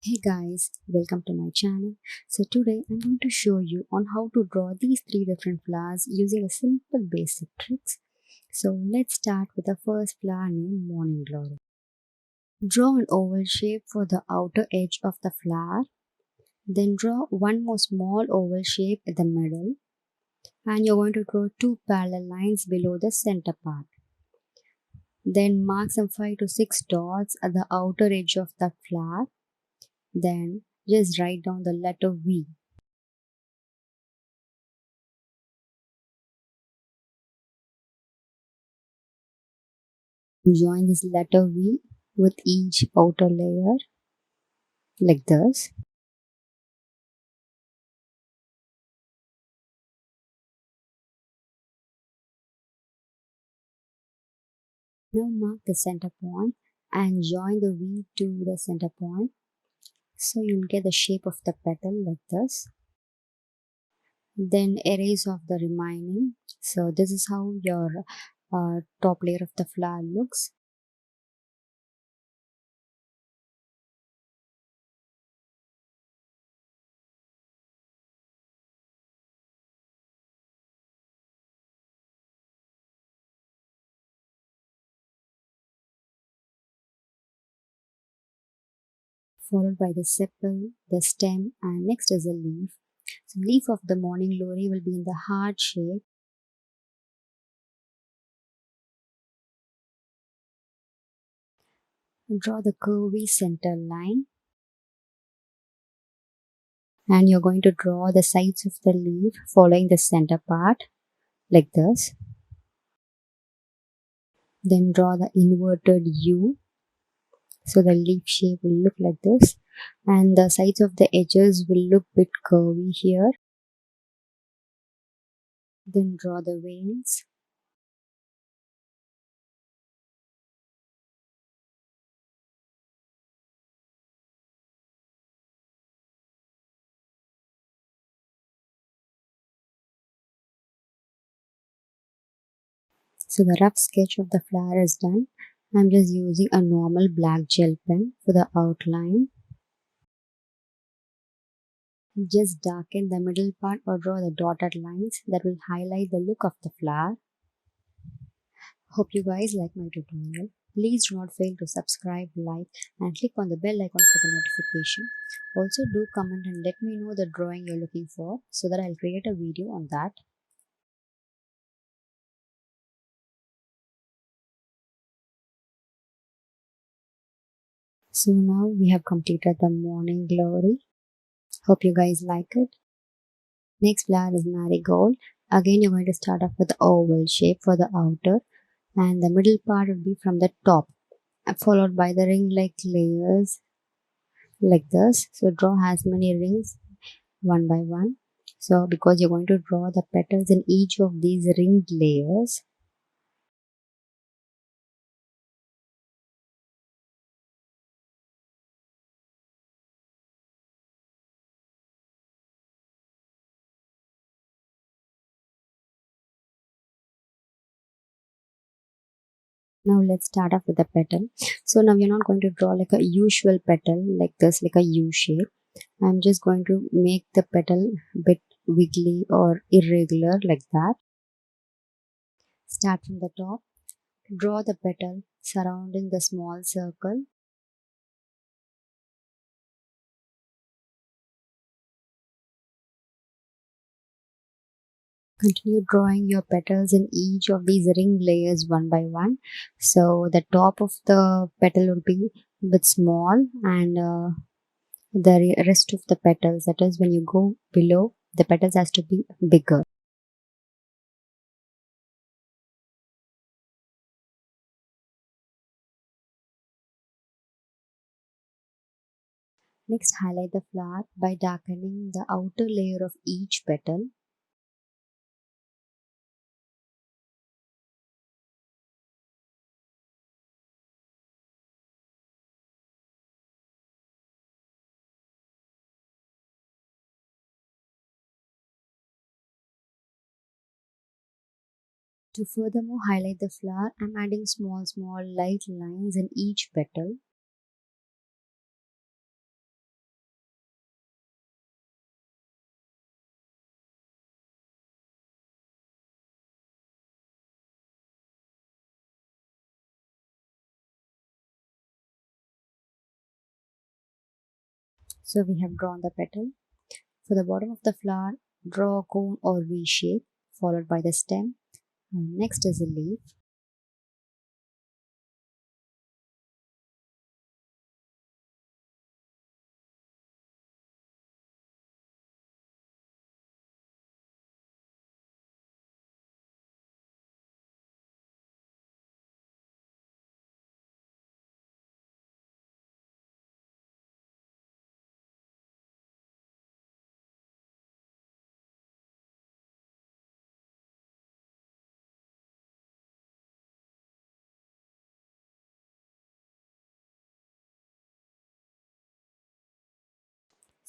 Hey guys, welcome to my channel. So today I'm going to show you on how to draw these three different flowers using a simple basic tricks. So let's start with the first flower named Morning Glory. Draw an oval shape for the outer edge of the flower. Then draw one more small oval shape at the middle. And you're going to draw two parallel lines below the center part. Then mark some 5 to 6 dots at the outer edge of the flower. Then just write down the letter V. Join this letter V with each outer layer like this. Now mark the center point and join the V to the center point. So you'll get the shape of the petal like this. Then erase off the remaining. So this is how your top layer of the flower looks. Followed by the sepal, the stem, and next is a leaf. So leaf of the morning glory will be in the heart shape. Draw the curvy center line. And you're going to draw the sides of the leaf following the center part like this. Then draw the inverted U, so the leaf shape will look like this, and the sides of the edges will look bit curvy here. Then draw the veins. So the rough sketch of the flower is done. I'm just using a normal black gel pen for the outline. Just darken the middle part or draw the dotted lines that will highlight the look of the flower. Hope you guys like my tutorial. Please do not fail to subscribe, like, and click on the bell icon for the notification. Also do comment and let me know the drawing you're looking for so that I'll create a video on that. So now we have completed the morning glory. Hope you guys like it. Next flower is Marigold. Again you're going to start off with the oval shape for the outer, and the middle part will be from the top, followed by the ring-like layers like this. So draw as many rings one by one. So because you're going to draw the petals in each of these ringed layers. Now let's start off with the petal. So now you're not going to draw like a usual petal like this, like a U shape. I'm just going to make the petal a bit wiggly or irregular like that. Start from the top. Draw the petal surrounding the small circle. Continue drawing your petals in each of these ring layers one by one. So the top of the petal will be a bit small, and the rest of the petals, that is when you go below, the petals has to be bigger. Next, highlight the flower by darkening the outer layer of each petal. To furthermore highlight the flower, I'm adding small light lines in each petal. So we have drawn the petal. For the bottom of the flower, draw a cone or V shape followed by the stem. And next is a leaf.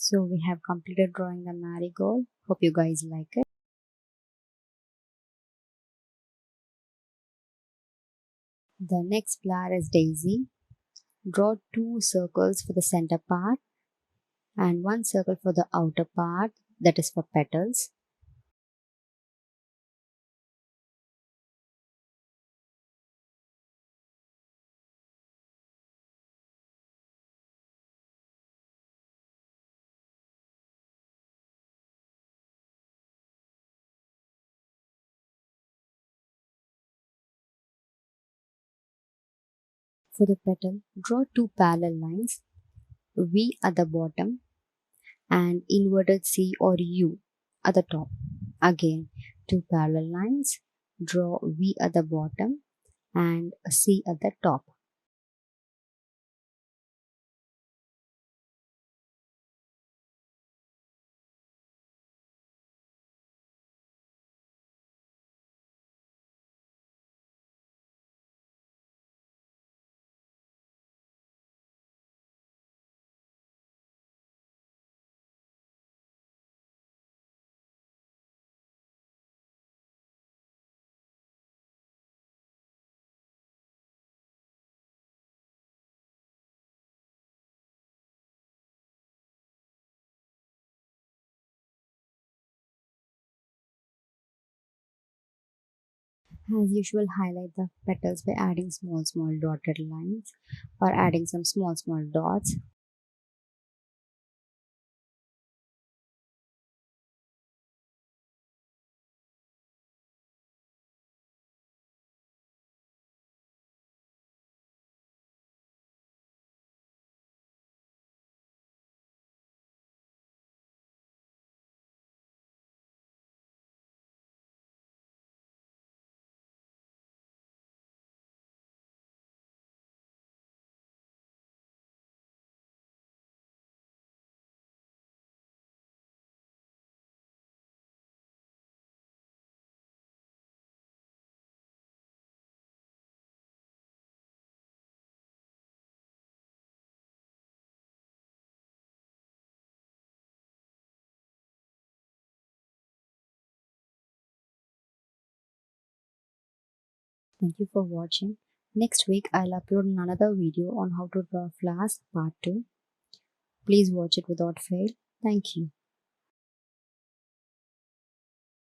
So we have completed drawing the marigold. Hope you guys like it. The next flower is Daisy. Draw two circles for the center part and one circle for the outer part, that is for petals. For the petal, draw two parallel lines, V at the bottom and inverted C or U at the top. Again, two parallel lines, draw V at the bottom and C at the top. As usual, highlight the petals by adding small dotted lines or adding some small dots. Thank you for watching. Next week, I'll upload another video on how to draw flowers part 2. Please watch it without fail. Thank you.